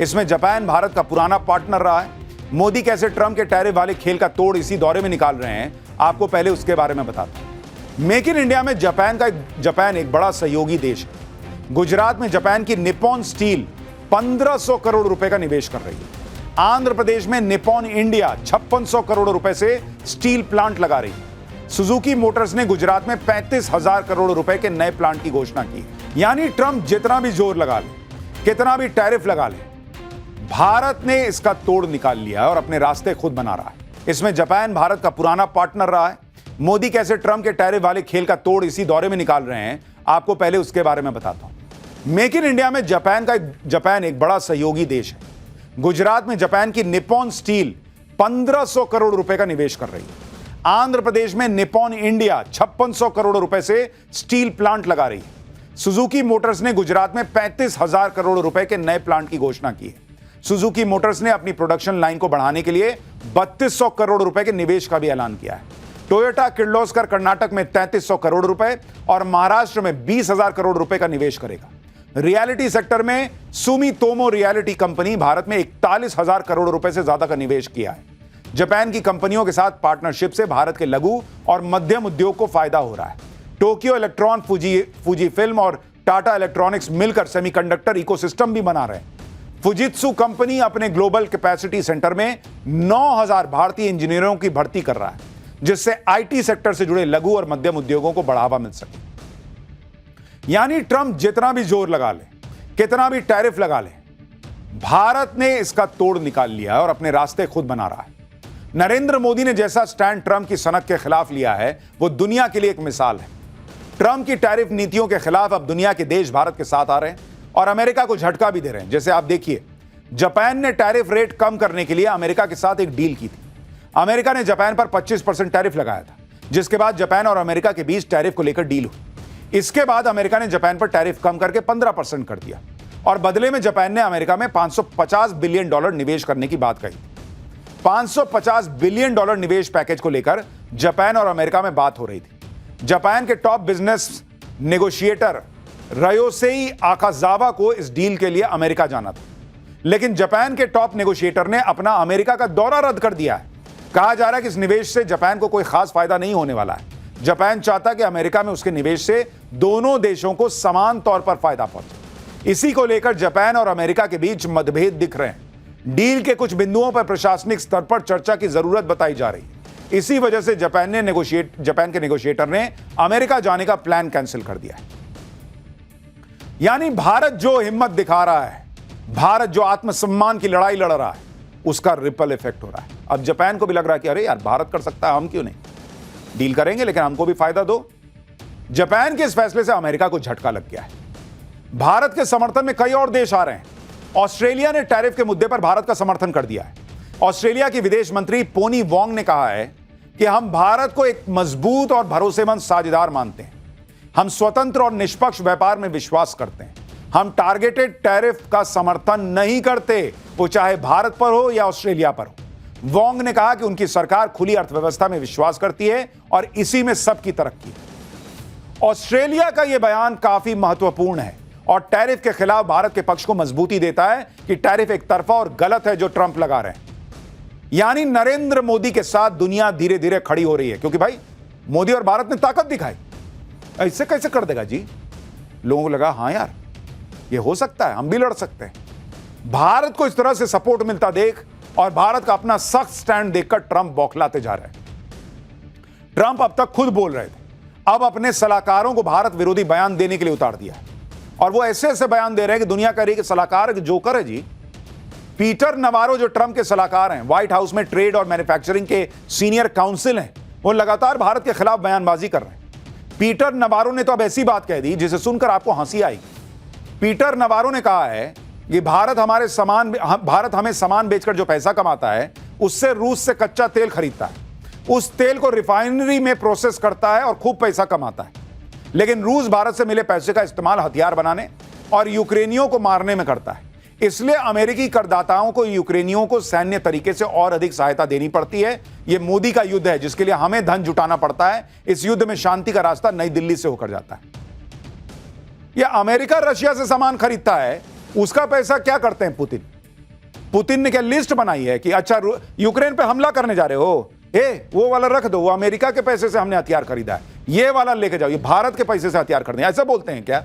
इसमें जापान भारत का पुराना पार्टनर रहा है। मोदी कैसे ट्रंप के टैरिफ वाले खेल का तोड़ इसी दौरे में निकाल रहे हैं, आपको पहले उसके बारे में बताता हूं। मेक इन इंडिया में जापान एक बड़ा सहयोगी देश है। गुजरात में जापान की निप्पॉन स्टील 1500 करोड़ रुपए का निवेश कर रही है। आंध्र प्रदेश में निप्पॉन इंडिया 5600 करोड़ रुपए से स्टील प्लांट लगा रही है। सुजुकी मोटर्स ने गुजरात में 35,000 करोड़ रुपए के नए प्लांट की घोषणा की। यानी ट्रंप जितना भी जोर लगा ले, कितना भी टैरिफ लगा ले, भारत ने इसका तोड़ निकाल लिया है और अपने रास्ते खुद बना रहा है। इसमें जापान भारत का पुराना पार्टनर रहा है। मोदी कैसे ट्रंप के टैरिफ वाले खेल का तोड़ इसी दौरे में निकाल रहे हैं, आपको पहले उसके बारे में बताता हूं। मेक इन इंडिया में जापान एक बड़ा सहयोगी देश है। गुजरात में जापान की निप्पॉन स्टील 1500 करोड़ रुपए का निवेश कर रही है। आंध्र प्रदेश में निप्पॉन इंडिया 5600 करोड़ रुपए से स्टील प्लांट लगा रही है। सुजुकी मोटर्स ने गुजरात में 35,000 करोड़ रुपए के नए प्लांट की घोषणा की है। सुजुकी मोटर्स ने अपनी प्रोडक्शन लाइन को बढ़ाने के लिए 3200 करोड़ रुपए के निवेश का भी ऐलान किया है। टोयोटा किर्लोस्कर कर्नाटक में 3300 करोड़ रुपए और महाराष्ट्र में 20,000 करोड़ रुपए का निवेश करेगा। रियलिटी सेक्टर में सुमितोमो रियलिटी कंपनी भारत में 41,000 करोड़ रुपए से ज्यादा का निवेश किया है। जापान की कंपनियों के साथ पार्टनरशिप से भारत के लघु और मध्यम उद्योग को फायदा हो रहा है। टोक्यो इलेक्ट्रॉन, फुजी फिल्म और टाटा इलेक्ट्रॉनिक्स मिलकर सेमीकंडक्टर इकोसिस्टम भी बना रहे हैं। फुजित्सु कंपनी अपने ग्लोबल कैपेसिटी सेंटर में 9,000 भारतीय इंजीनियरों की भर्ती कर रहा है, जिससे आईटी सेक्टर से जुड़े लघु और मध्यम उद्योगों को बढ़ावा मिल सके। यानी ट्रंप जितना भी जोर लगा ले, कितना भी टैरिफ लगा ले, भारत ने इसका तोड़ निकाल लिया और अपने रास्ते खुद बना रहा है। नरेंद्र मोदी ने जैसा स्टैंड ट्रंप की सनक के खिलाफ लिया है, वो दुनिया के लिए एक मिसाल है। ट्रंप की टैरिफ नीतियों के खिलाफ अब दुनिया के देश भारत के साथ आ रहे हैं और अमेरिका को झटका भी दे रहे हैं। जैसे आप देखिए, जापान ने टैरिफ रेट कम करने के लिए अमेरिका के साथ एक डील की थी। अमेरिका ने जापान पर 25% टैरिफ लगाया था, जिसके बाद जापान और अमेरिका के बीच टैरिफ को लेकर डील हुई। इसके बाद अमेरिका ने जापान पर टैरिफ कम करके 15% कर दिया और बदले में जापान ने अमेरिका में $550 बिलियन निवेश करने की बात कही। $550 बिलियन निवेश पैकेज को लेकर जापान और अमेरिका में बात हो रही थी। जापान के टॉप बिजनेस नेगोशिएटर रयोसेई आकाजावा को इस डील के लिए अमेरिका जाना था, लेकिन जापान के टॉप नेगोशिएटर ने अपना अमेरिका का दौरा रद्द कर दिया है। कहा जा रहा है कि इस निवेश से जापान को कोई खास फायदा नहीं होने वाला है। जापान चाहता कि अमेरिका में उसके निवेश से दोनों देशों को समान तौर पर फायदा पहुंचे। इसी को लेकर जापान और अमेरिका के बीच मतभेद दिख रहे हैं। डील के कुछ बिंदुओं पर प्रशासनिक स्तर पर चर्चा की जरूरत बताई जा रही है। इसी वजह से जापान के नेगोशिएटर ने अमेरिका जाने का प्लान कैंसिल कर दिया है। यानी भारत जो हिम्मत दिखा रहा है, भारत जो आत्मसम्मान की लड़ाई लड़ रहा है, उसका रिपल इफेक्ट हो रहा है। अब जापान को भी लग रहा है कि अरे यार, भारत कर सकता है, हम क्यों नहीं? डील करेंगे लेकिन हमको भी फायदा दो। जापान के इस फैसले से अमेरिका को झटका लग गया है। भारत के समर्थन में कई और देश आ रहे हैं। ऑस्ट्रेलिया ने टैरिफ के मुद्दे पर भारत का समर्थन कर दिया है। ऑस्ट्रेलिया की विदेश मंत्री पोनी वोंग ने कहा है कि हम भारत को एक मजबूत और भरोसेमंद साझेदार मानते हैं। हम स्वतंत्र और निष्पक्ष व्यापार में विश्वास करते हैं। हम टारगेटेड टैरिफ का समर्थन नहीं करते, वो चाहे भारत पर हो या ऑस्ट्रेलिया पर हो। वोंग ने कहा कि उनकी सरकार खुली अर्थव्यवस्था में विश्वास करती है और इसी में सबकी तरक्की है। ऑस्ट्रेलिया का यह बयान काफी महत्वपूर्ण है और टैरिफ के खिलाफ भारत के पक्ष को मजबूती देता है कि टैरिफ एक तरफा और गलत है जो ट्रंप लगा रहे हैं। यानी नरेंद्र मोदी के साथ दुनिया धीरे धीरे खड़ी हो रही है, क्योंकि भाई मोदी और भारत ने ताकत दिखाई। ऐसे कैसे कर देगा जी? लोगों को लगा हाँ यार, ये हो सकता है, हम भी लड़ सकते हैं। भारत को इस तरह से सपोर्ट मिलता देख और भारत का अपना सख्त स्टैंड देखकर ट्रंप बौखलाते जा रहे हैं। ट्रंप अब तक खुद बोल रहे थे, अब अपने सलाहकारों को भारत विरोधी बयान देने के लिए उतार दिया है और वो ऐसे ऐसे बयान दे रहे हैं कि दुनिया कह रही है कि सलाहकार जोकर है जी। पीटर नवारो जो ट्रंप के सलाहकार हैं, व्हाइट हाउस में ट्रेड और मैन्युफैक्चरिंग के सीनियर काउंसिल हैं, वो लगातार भारत के खिलाफ बयानबाजी कर रहे हैं। पीटर नवारो ने तो अब ऐसी बात कह दी जिसे सुनकर आपको हंसी आएगी। पीटर नवारो ने कहा है कि भारत हमें सामान बेचकर जो पैसा कमाता है, उससे रूस से कच्चा तेल खरीदता है, उस तेल को रिफाइनरी में प्रोसेस करता है और खूब पैसा कमाता है। लेकिन रूस भारत से मिले पैसे का इस्तेमाल हथियार बनाने और यूक्रेनियों को मारने में करता है। इसलिए अमेरिकी करदाताओं को यूक्रेनियों को सैन्य तरीके से और अधिक सहायता देनी पड़ती है। यह मोदी का युद्ध है जिसके लिए हमें धन जुटाना पड़ता है। इस युद्ध में शांति का रास्ता नई दिल्ली से होकर जाता है। यह अमेरिका रशिया से सामान खरीदता है, उसका पैसा क्या करते हैं पुतिन? पुतिन ने क्या लिस्ट बनाई है कि अच्छा यूक्रेन पे हमला करने जा रहे हो, वो वाला रख दो, वो अमेरिका के पैसे से हमने हथियार खरीदा है, ये वाला लेके जाओ, ये भारत के पैसे से हथियार खरीदे, ऐसा बोलते हैं क्या?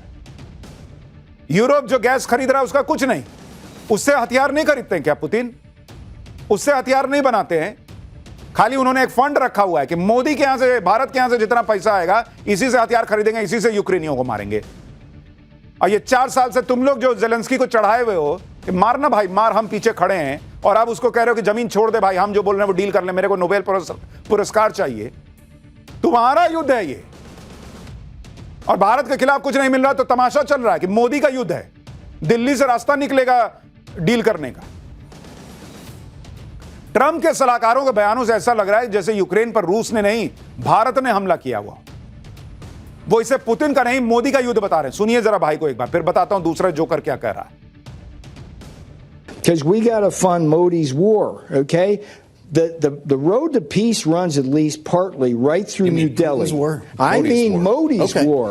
यूरोप जो गैस खरीद रहा है उसका कुछ नहीं, उससे हथियार नहीं खरीदते हैं क्या पुतिन? उससे हथियार नहीं बनाते हैं, खाली उन्होंने एक फंड रखा हुआ है कि मोदी के यहां से, भारत के यहां से जितना पैसा आएगा इसी से हथियार खरीदेंगे, इसी से यूक्रेनियों को मारेंगे। और ये 4 साल से तुम लोग जो जेलेंस्की को चढ़ाए हुए हो कि मारना भाई मार, हम पीछे खड़े हैं, और आप उसको कह रहे हो कि जमीन छोड़ दे भाई, हम जो बोल रहे हैं वो डील कर ले, मेरे को नोबेल पुरस्कार चाहिए। तुम्हारा युद्ध है ये, और भारत के खिलाफ कुछ नहीं मिल रहा तो तमाशा चल रहा है कि मोदी का युद्ध है, दिल्ली से रास्ता निकलेगा डील करने का। ट्रंप के सलाहकारों के बयानों से ऐसा लग रहा है जैसे यूक्रेन पर रूस ने नहीं, भारत ने हमला किया हुआ। वो इसे पुतिन का नहीं, मोदी का युद्ध बता रहे हैं। सुनिए जरा भाई को एक बार, फिर बताता हूं दूसरा जोकर क्या कह रहा है। Because we got to fund Modi's war, okay? The road to peace runs at least partly right through New Delhi. I mean Modi's war.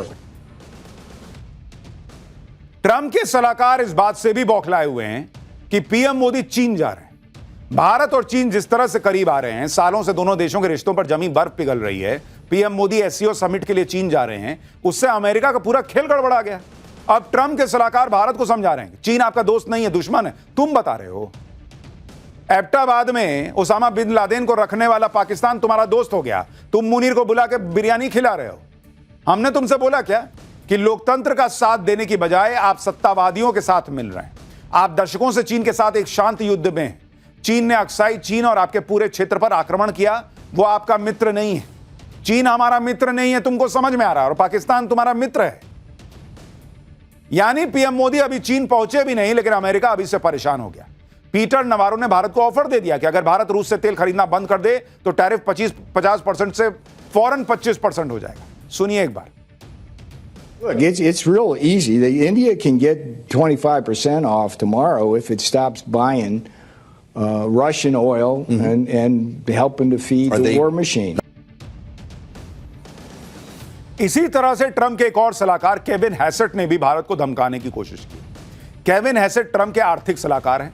Trump के सलाहकार इस बात से भी बौखलाए हुए हैं कि पीएम मोदी चीन जा रहे हैं। भारत और चीन जिस तरह से करीब आ रहे हैं, सालों से दोनों देशों के रिश्तों पर जमी बर्फ पिघल रही है, पीएम मोदी एससीओ समिट के लिए चीन जा रहे हैं, उससे अमेरिका का पूरा खेल गड़बड़ा गया। अब ट्रंप के सलाहकार भारत को समझा रहे हैं चीन आपका दोस्त नहीं है, दुश्मन है। तुम बता रहे हो एबटाबाद में ओसामा बिन लादेन को रखने वाला पाकिस्तान तुम्हारा दोस्त हो गया, तुम मुनीर को बुला के बिरयानी खिला रहे हो। हमने तुमसे बोला क्या कि लोकतंत्र का साथ देने की बजाय आप सत्तावादियों के साथ मिल रहे हैं? आप दशकों से चीन के साथ एक शांत युद्ध में हैं। चीन ने अक्साई चीन और आपके पूरे क्षेत्र पर आक्रमण किया, वो आपका मित्र नहीं है। चीन हमारा मित्र नहीं है, तुमको समझ में आ रहा है, और पाकिस्तान तुम्हारा मित्र है। यानी पीएम मोदी अभी चीन पहुंचे भी नहीं, लेकिन अमेरिका अभी से परेशान हो गया। पीटर नवारो ने भारत को ऑफर दे दिया कि अगर भारत रूस से तेल खरीदना बंद कर दे तो टैरिफ 50% से फौरन 25% हो जाएगा। सुनिए एक बार। Look, it's real easy. India can get 25% off tomorrow if it stops buying Russian oil and helping to feed the war machine. इसी तरह से ट्रंप के एक और सलाहकार केविन हैसेट ने भी भारत को धमकाने की कोशिश की। केविन हैसेट ट्रंप के आर्थिक सलाहकार हैं,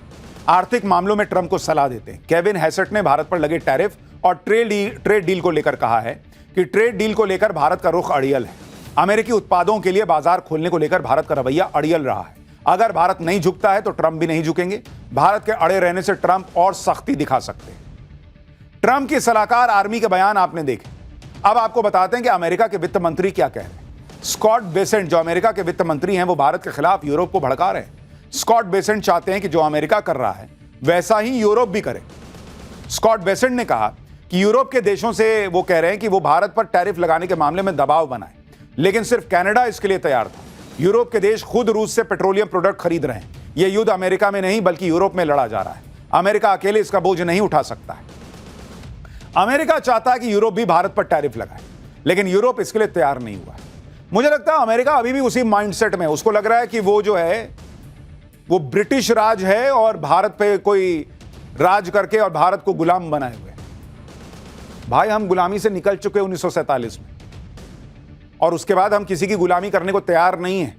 आर्थिक मामलों में ट्रंप को सलाह देते हैं। केविन हैसेट ने भारत पर लगे टैरिफ और ट्रेड डील को लेकर कहा है कि ट्रेड डील को लेकर भारत का रुख अड़ियल है। अमेरिकी उत्पादों के लिए बाजार खोलने को लेकर भारत का रवैया अड़ियल रहा है। अगर भारत नहीं झुकता है तो ट्रंप भी नहीं झुकेंगे। भारत के अड़े रहने से ट्रंप और सख्ती दिखा सकते हैं। ट्रंप के सलाहकार आर्मी के बयान आपने देखे। अब आपको बताते हैं कि अमेरिका के वित्त मंत्री क्या कह रहे हैं। स्कॉट बेसेंट जो अमेरिका के वित्त मंत्री हैं, वो भारत के खिलाफ यूरोप को भड़का रहे हैं। स्कॉट बेसेंट चाहते हैं कि जो अमेरिका कर रहा है वैसा ही यूरोप भी करे। स्कॉट बेसेंट ने कहा कि यूरोप के देशों से वो कह रहे हैं कि वो भारत पर टैरिफ लगाने के मामले में दबाव बनाए, लेकिन सिर्फ कनाडा इसके लिए तैयार था। यूरोप के देश खुद रूस से पेट्रोलियम प्रोडक्ट खरीद रहे हैं। यह युद्ध अमेरिका में नहीं बल्कि यूरोप में लड़ा जा रहा है। अमेरिका अकेले इसका बोझ नहीं उठा सकता है। अमेरिका चाहता है कि यूरोप भी भारत पर टैरिफ लगाए, लेकिन यूरोप इसके लिए तैयार नहीं हुआ है। मुझे लगता है अमेरिका अभी भी उसी माइंडसेट में, उसको लग रहा है कि वो जो है वो ब्रिटिश राज है और भारत पे कोई राज करके और भारत को गुलाम बनाए हुए। भाई हम गुलामी से निकल चुके 1947 में, और उसके बाद हम किसी की गुलामी करने को तैयार नहीं है।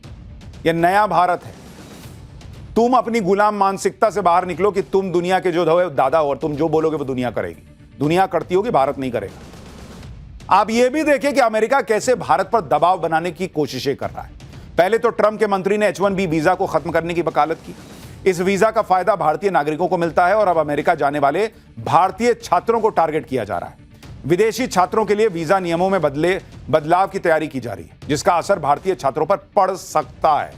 यह नया भारत है। तुम अपनी गुलाम मानसिकता से बाहर निकलो कि तुम दुनिया के जो दादा हो और तुम जो बोलोगे वो दुनिया करेगी। दुनिया करती होगी, भारत नहीं करेगा। आप यह भी देखें कि अमेरिका कैसे भारत पर दबाव बनाने की कोशिशें कर रहा है। पहले तो ट्रंप के मंत्री ने H-1B वीजा को खत्म करने की वकालत की। इस वीजा का फायदा भारतीय नागरिकों को मिलता है और अब अमेरिका जाने वाले भारतीय छात्रों को टारगेट किया जा रहा है। विदेशी छात्रों के लिए वीजा नियमों में बदलाव की तैयारी की जा रही है, जिसका असर भारतीय छात्रों पर पड़ सकता है।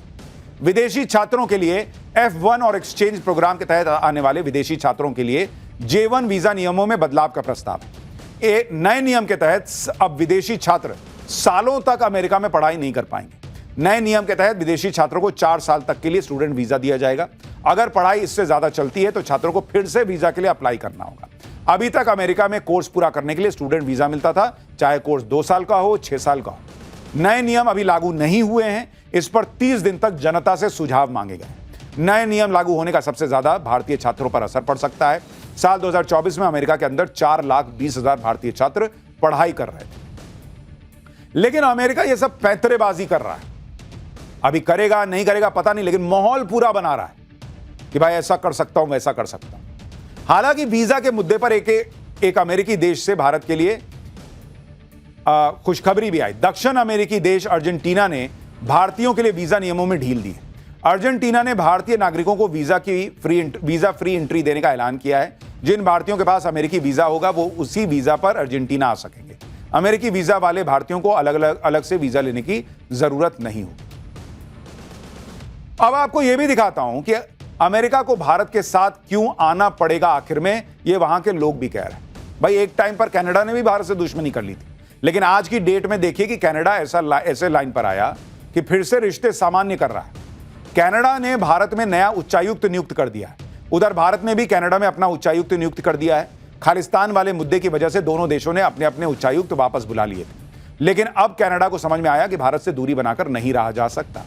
विदेशी छात्रों के लिए F1 और एक्सचेंज प्रोग्राम के तहत आने वाले विदेशी छात्रों के लिए J1 वीजा नियमों में बदलाव का प्रस्ताव है। एक नए नियम के तहत अब विदेशी छात्र सालों तक अमेरिका में पढ़ाई नहीं कर पाएंगे। नए नियम के तहत विदेशी छात्रों को 4 साल तक के लिए स्टूडेंट वीजा दिया जाएगा। अगर पढ़ाई इससे ज्यादा चलती है तो छात्रों को फिर से वीजा के लिए अप्लाई करना होगा। अभी तक अमेरिका में कोर्स पूरा करने के लिए स्टूडेंट वीजा मिलता था, चाहे कोर्स 2 साल का हो, 6 साल का हो। नए नियम अभी लागू नहीं हुए हैं। इस पर 30 दिन तक जनता से सुझाव मांगे गए। नए नियम लागू होने का सबसे ज्यादा भारतीय छात्रों पर असर पड़ सकता है। साल 2024 में अमेरिका के अंदर 4,20,000 भारतीय छात्र पढ़ाई कर रहे थे, लेकिन अमेरिका यह सब पैंतरेबाजी कर रहा है। अभी करेगा नहीं करेगा पता नहीं, लेकिन माहौल पूरा बना रहा है। कि भाई ऐसा कर सकता हूं, वैसा कर सकता हूं। हालांकि वीजा के मुद्दे पर एक अमेरिकी देश से भारत के लिए खुशखबरी भी आई। दक्षिण अमेरिकी देश अर्जेंटीना ने भारतीयों के लिए वीजा नियमों में ढील दी है। अर्जेंटीना ने भारतीय नागरिकों को वीजा फ्री एंट्री देने का ऐलान किया है। जिन भारतीयों के पास अमेरिकी वीजा होगा वो उसी वीजा पर अर्जेंटीना आ सकेंगे। अमेरिकी वीजा वाले भारतीयों को अलग से वीजा लेने की जरूरत नहीं होगी। अब आपको यह भी दिखाता हूं कि अमेरिका को भारत के साथ क्यों आना पड़ेगा आखिर में, ये वहां के लोग भी कह रहे हैं। भाई एक टाइम पर कनाडा ने भी भारत से दुश्मनी कर ली थी, लेकिन आज की डेट में देखिए कि कनाडा ऐसे लाइन पर आया कि फिर से रिश्ते सामान्य कर रहा है। कनाडा ने भारत में नया उच्चायुक्त नियुक्त कर दिया है। उधर भारत ने भी कनाडा में अपना उच्चायुक्त नियुक्त कर दिया है। खालिस्तान वाले मुद्दे की वजह से दोनों देशों ने अपने अपने उच्चायुक्त वापस बुला लिए थे, लेकिन अब कनाडा को समझ में आया कि भारत से दूरी बनाकर नहीं रहा जा सकता।